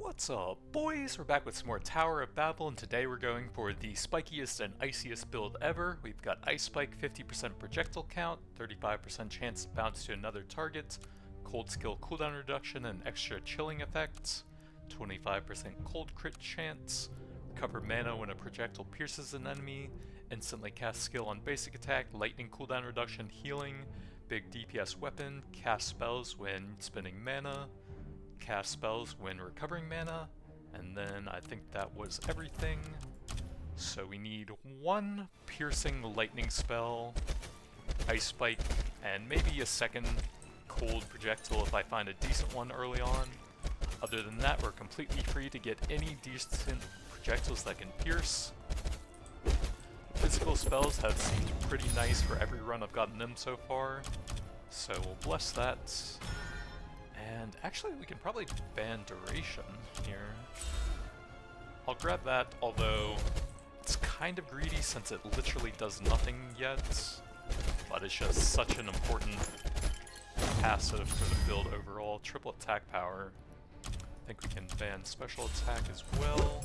What's up, boys? We're back with some more Tower of Babel, and today we're going for the spikiest and iciest build ever. We've got Ice Spike, 50% projectile count, 35% chance to bounce to another target, cold skill cooldown reduction and extra chilling effects, 25% cold crit chance, recover mana when a projectile pierces an enemy, instantly cast skill on basic attack, lightning cooldown reduction, healing, big DPS weapon, cast spells when spending mana, cast spells when recovering mana, and then I think that was everything. So we need one piercing lightning spell, Ice Spike, and maybe a second cold projectile if I find a decent one early on. Other than that, we're completely free to get any decent projectiles that can pierce. Physical spells have seemed pretty nice for every run I've gotten them so far, so we'll bless that. And actually, we can probably ban duration here. I'll grab that, although it's kind of greedy since it literally does nothing yet. But it's just such an important passive for the build overall. Triple attack power. I think we can ban special attack as well.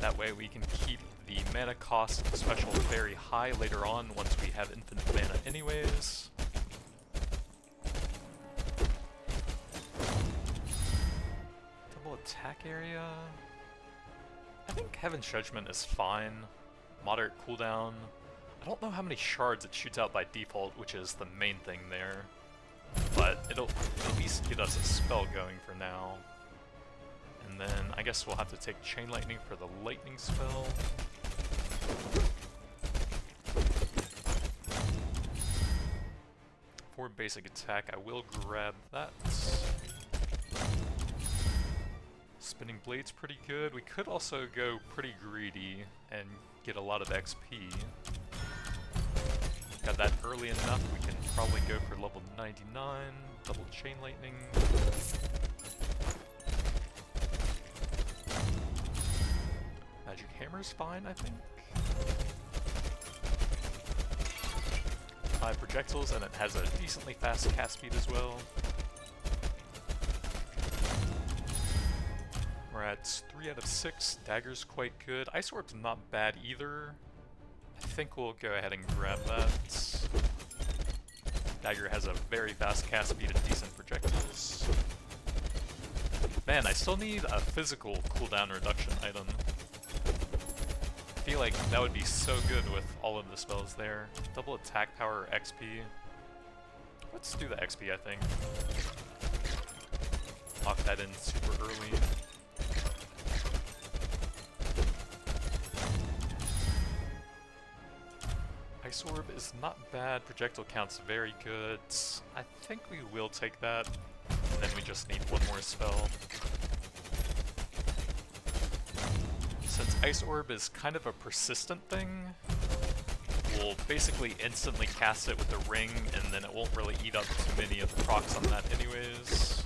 That way we can keep the mana cost of the special very high later on once we have infinite mana anyways. Attack area. I think Heaven's Judgment is fine. Moderate cooldown. I don't know how many shards it shoots out by default, which is the main thing there. But it'll at least get us a spell going for now. And then I guess we'll have to take Chain Lightning for the lightning spell. For basic attack, I will grab that. Spinning Blade's pretty good. We could also go pretty greedy and get a lot of XP. Got that early enough, we can probably go for level 99, double Chain Lightning. Magic Hammer's fine, I think. 5 projectiles, and it has a decently fast cast speed as well. We're at 3 out of 6. Dagger's quite good. Ice Orb's not bad either. I think we'll go ahead and grab that. Dagger has a very fast cast speed and decent projectiles. Man, I still need a physical cooldown reduction item. I feel like that would be so good with all of the spells there. Double attack power or XP. Let's do the XP, I think. Lock that in super early. Ice Orb is not bad, projectile count's very good. I think we will take that, and then we just need one more spell. Since Ice Orb is kind of a persistent thing, we'll basically instantly cast it with the ring, and then it won't really eat up too many of the procs on that anyways.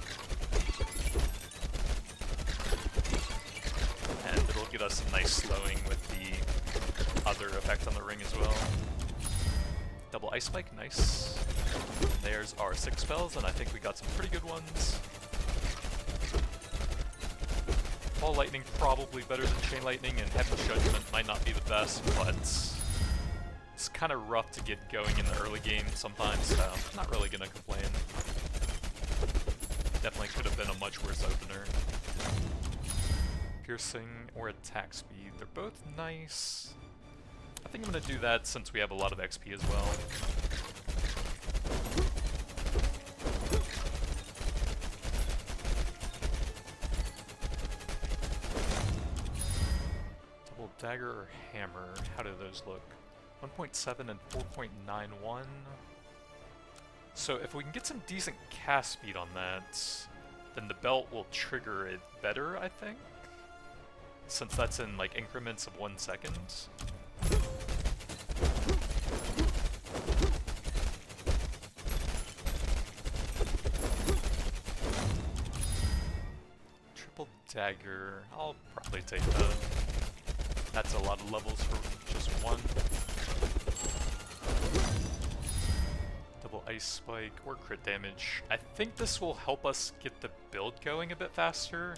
And it'll get us a nice slowing with the other effect on the ring as well. Double Ice Spike, nice. There's our 6 spells, and I think we got some pretty good ones. Ball Lightning probably better than Chain Lightning, and Heaven's Judgment might not be the best, but it's kind of rough to get going in the early game sometimes, so I'm not really gonna complain. Definitely could have been a much worse opener. Piercing or attack speed, they're both nice. I think I'm going to do that since we have a lot of XP as well. Double Dagger or Hammer, how do those look? 1.7 and 4.91. So if we can get some decent cast speed on that, then the belt will trigger it better, I think. Since that's in like increments of 1 second. Triple Dagger, I'll probably take that. That's a lot of levels for just one. Double ice spike or crit damage. I think this will help us get the build going a bit faster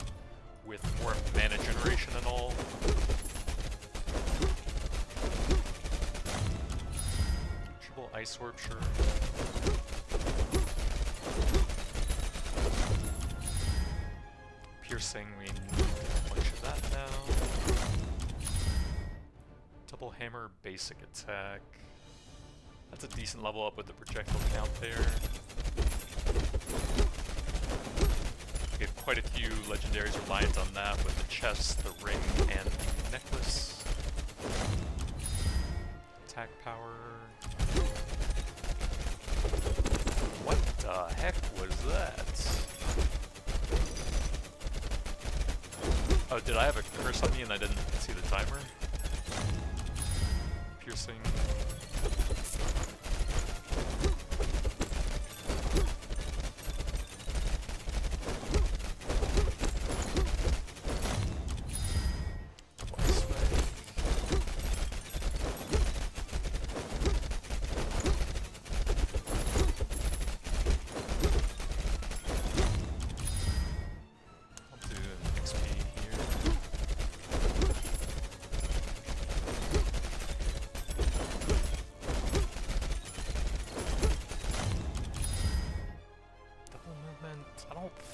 with more mana generation and all. Triple ice orb, sure. Piercing, we need a bunch of that now. Double hammer, basic attack. That's a decent level up with the projectile count there. We have quite a few legendaries reliant on that with the chest, the ring, and the necklace. Attack power. What the heck was that? Oh, did I have a curse on me and I didn't see the timer? Piercing.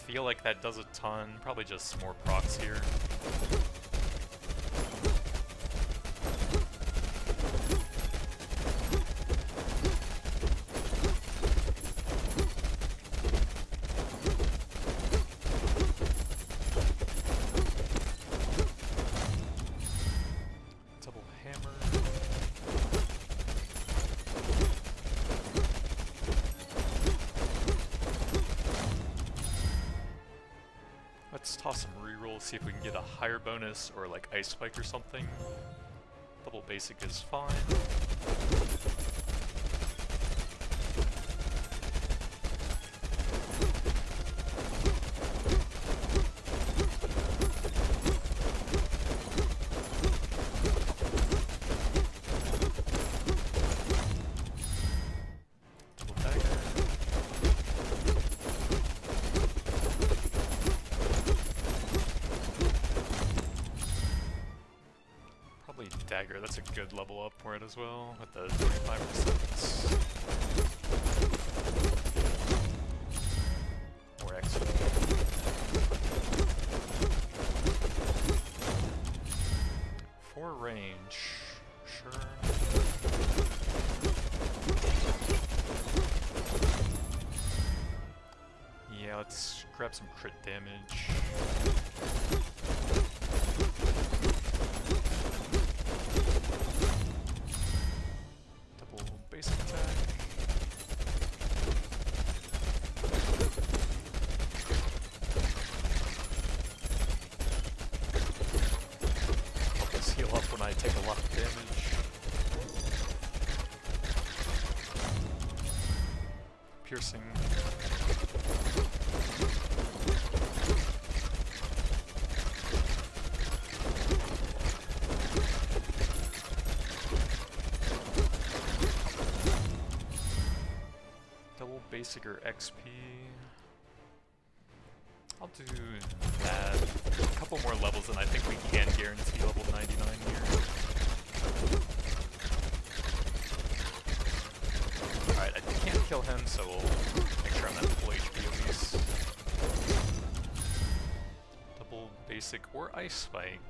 Feel like that does a ton, probably just more procs here. Double hammer. Let's toss some rerolls, see if we can get a higher bonus or like ice spike or something. Double basic is fine. Dagger, that's a good level up for it as well, with the 25%. More XP. For range, sure. Yeah, let's grab some crit damage. Basic attack. Help us heal up when I take a lot of damage. Piercing. Basic or XP. I'll do that. A couple more levels and I think we can guarantee level 99 here. Alright, I can't kill him, so we'll make sure I'm at full HP at least. Double basic or ice spike.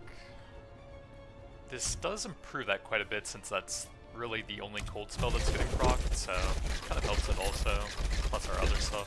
This does improve that quite a bit since that's really the only cold spell that's getting procced, so kind of helps it also, plus our other stuff.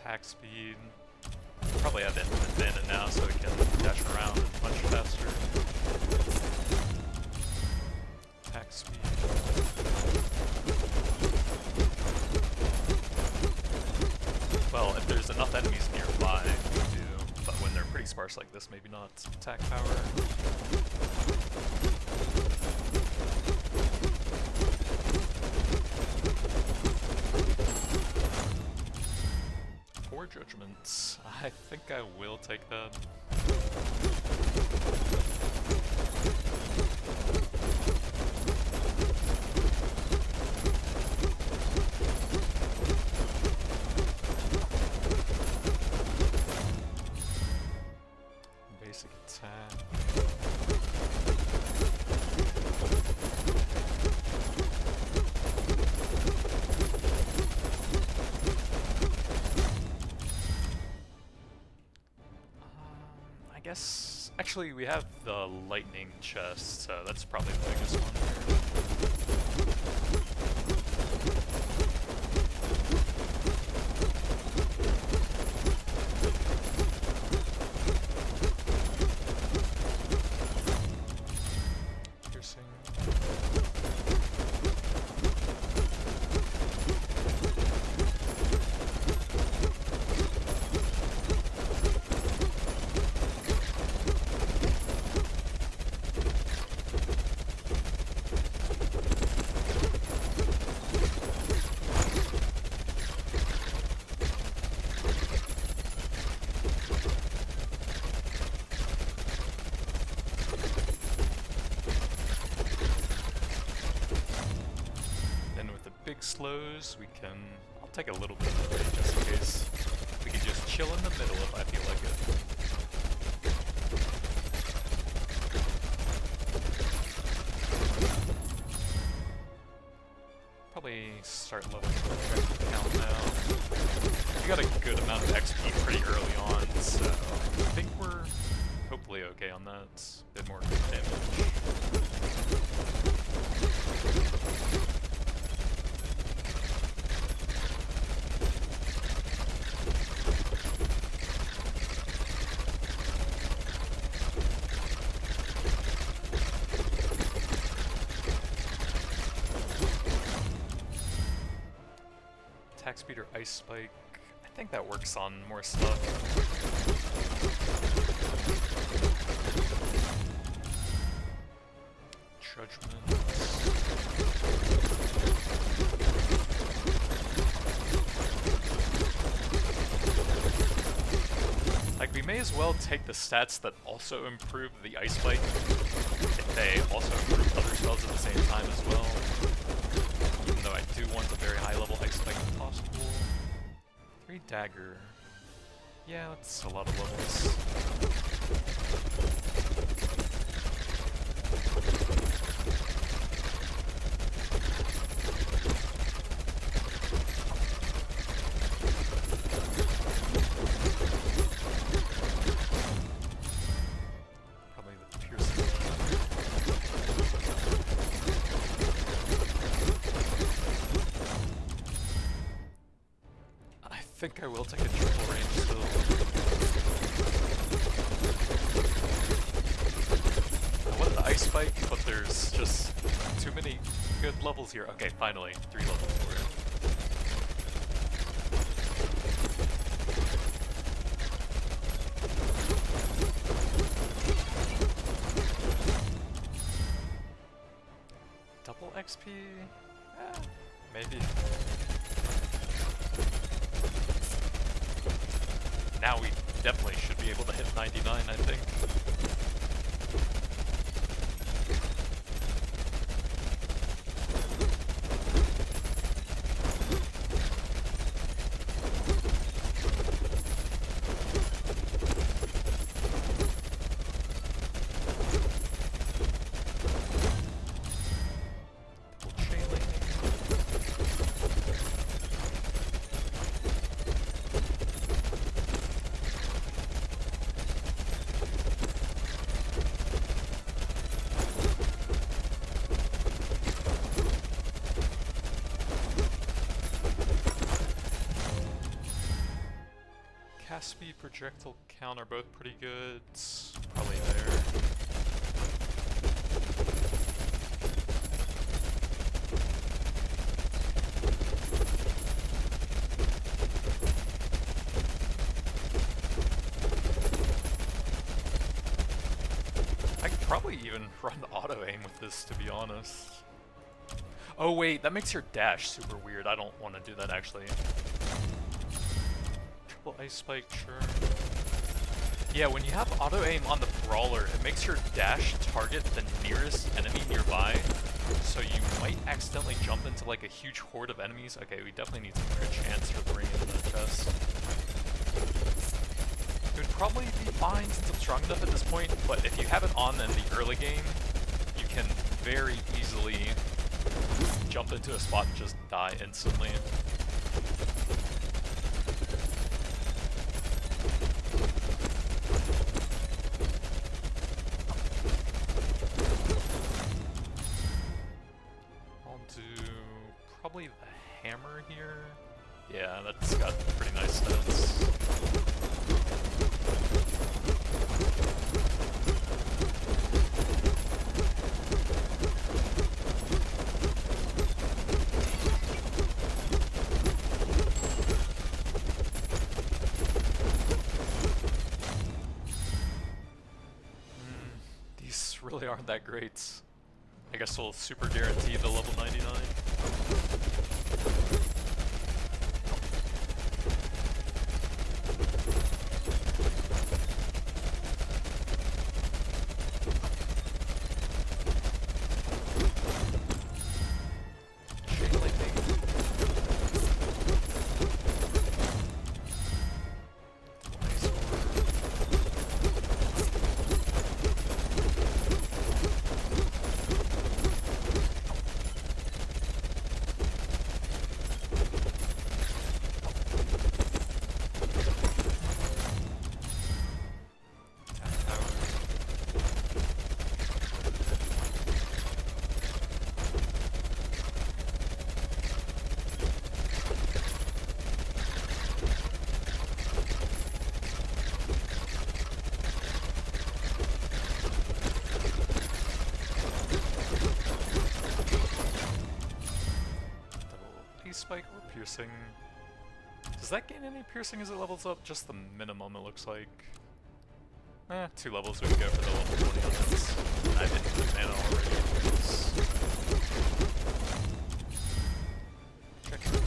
Attack speed. Probably have infinite mana now so we can dash around and much faster. Attack speed. Well, if there's enough enemies nearby, we do. But when they're pretty sparse like this, maybe not. Attack power. Four judgments. I think I will take that. Basic attack. I guess actually we have the lightning chest, so that's probably the biggest one here. Slows, we can... I'll take a little bit of it just in case. We can just chill in the middle if I feel like it. Probably start leveling the count now. We got a good amount of XP pretty early on, so I think we're hopefully okay on that. A bit more damage. Attack speed or ice spike. I think that works on more stuff. Judgment. Like, we may as well take the stats that also improve the ice spike if they also improve other spells at the same time as well. Even though I do want a very high level ice spike if possible. 3 dagger. Yeah, that's a lot of levels. Probably the piercing. I think I will take a triple range still. I wanted the ice spike, but there's just too many good levels here. Okay, finally, 3 levels for it. Double XP? Maybe. Now we definitely should be able to hit 99, I think. Cast speed, projectile count are both pretty good. Probably there. probably even run auto-aim with this, to be honest. Oh wait, that makes your dash super weird. I don't want to do that, actually. Triple Ice Spike, sure. Yeah, when you have auto-aim on the Brawler, it makes your dash target the nearest enemy nearby, so you might accidentally jump into like a huge horde of enemies. Okay, we definitely need some crit chance for the ring into the chest. It would probably be fine since I'm strong enough at this point, but if you have it on in the early game, you can very easily jump into a spot and just die instantly. I'll do probably the hammer here. Yeah, that's got pretty nice stats. These really aren't that great. I guess we'll super guarantee the level 99. Spike or piercing. Does that gain any piercing as it levels up? Just the minimum, it looks like. 2 levels we can go for the level 20 on this. I didn't use mana already. Check your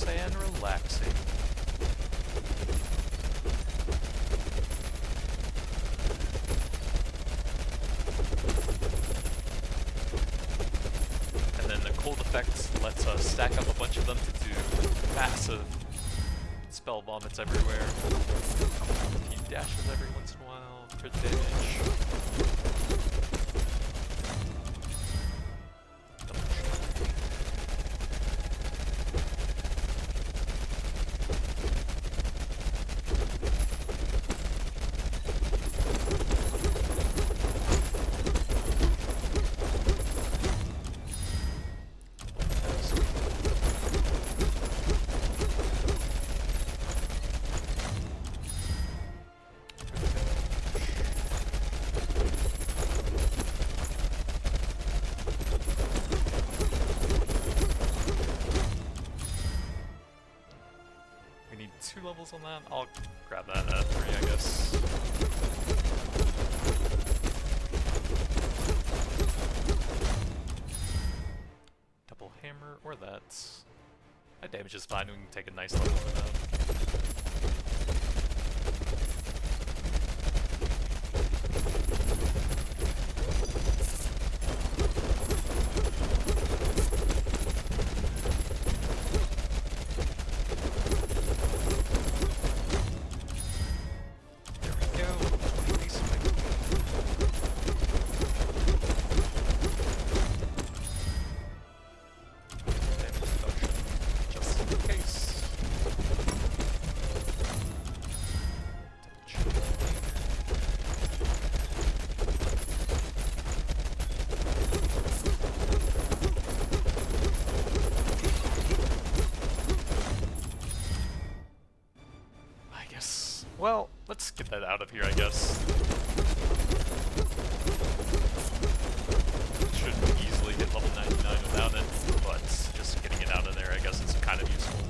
and relaxing. And then the cold effect lets us stack up a bunch of them to do massive spell vomits everywhere. He dashes every once in a while. for the damage. Double check. We need 2 levels on that. I'll grab that at 3, I guess. Double hammer, or that. That damage is fine, we can take a nice level for that. Well, let's get that out of here, I guess. Should easily hit level 99 without it, but just getting it out of there, I guess, is kind of useful.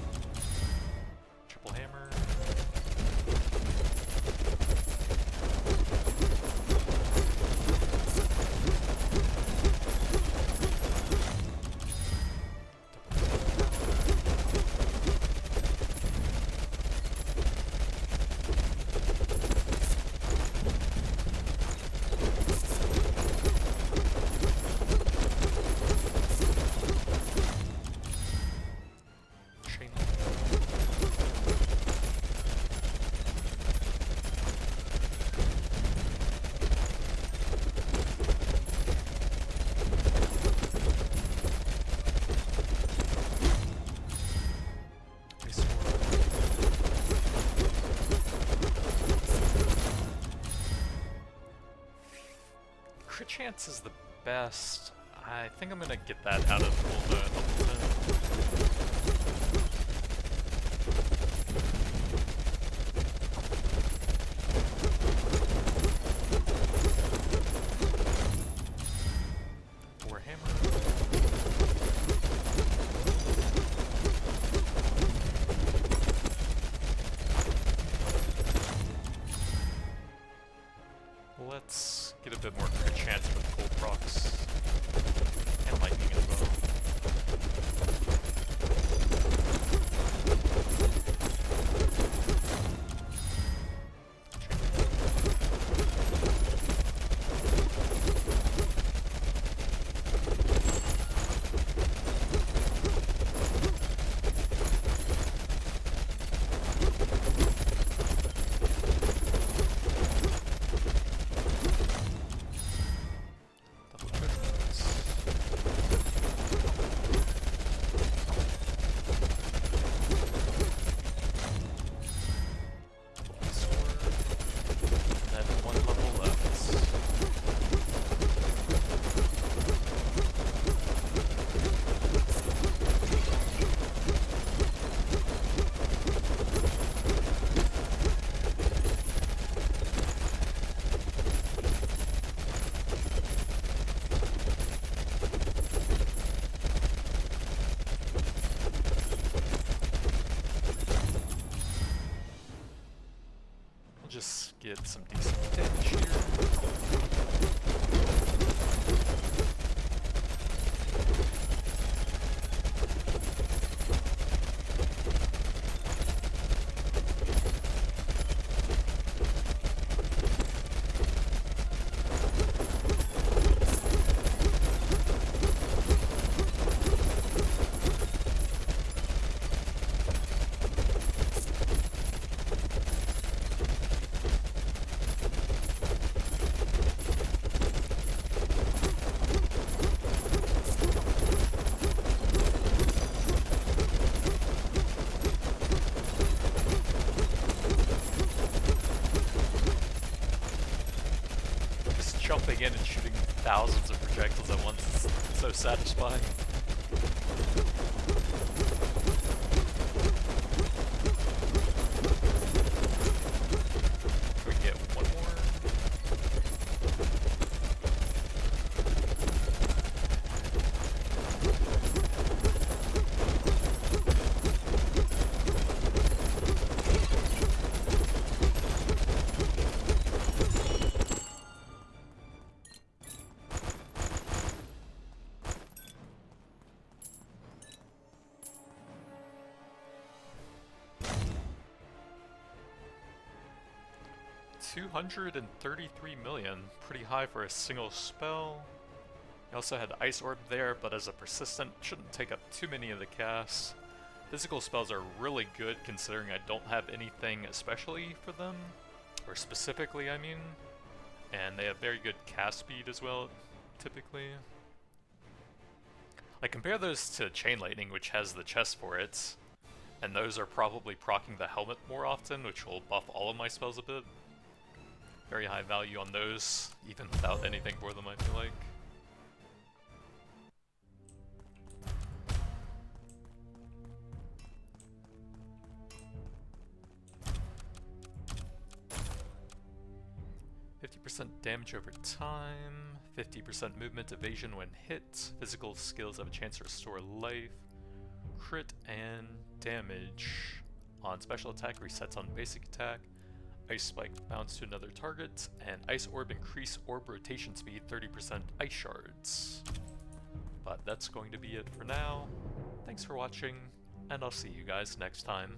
Triple hammer. Crit chance is the best. I think I'm gonna get that out of the let's get a bit more crit chance for the cold procs. And lightning as well. Just get some decent damage here. in and shooting thousands of projectiles at once is so satisfying. We get one more. $233 million, pretty high for a single spell. I also had Ice Orb there, but as a persistent, shouldn't take up too many of the casts. Physical spells are really good considering I don't have anything especially for them, or specifically I mean, and they have very good cast speed as well, typically. Like compare those to Chain Lightning, which has the chest for it, and those are probably proccing the helmet more often, which will buff all of my spells a bit. Very high value on those, even without anything for them, I feel like. %50 damage over time, 50% movement evasion when hit, physical skills have a chance to restore life, crit and damage on special attack resets on basic attack, Ice Spike bounce to another target, and Ice Orb increase orb rotation speed 30% ice shards. But that's going to be it for now. Thanks for watching, and I'll see you guys next time.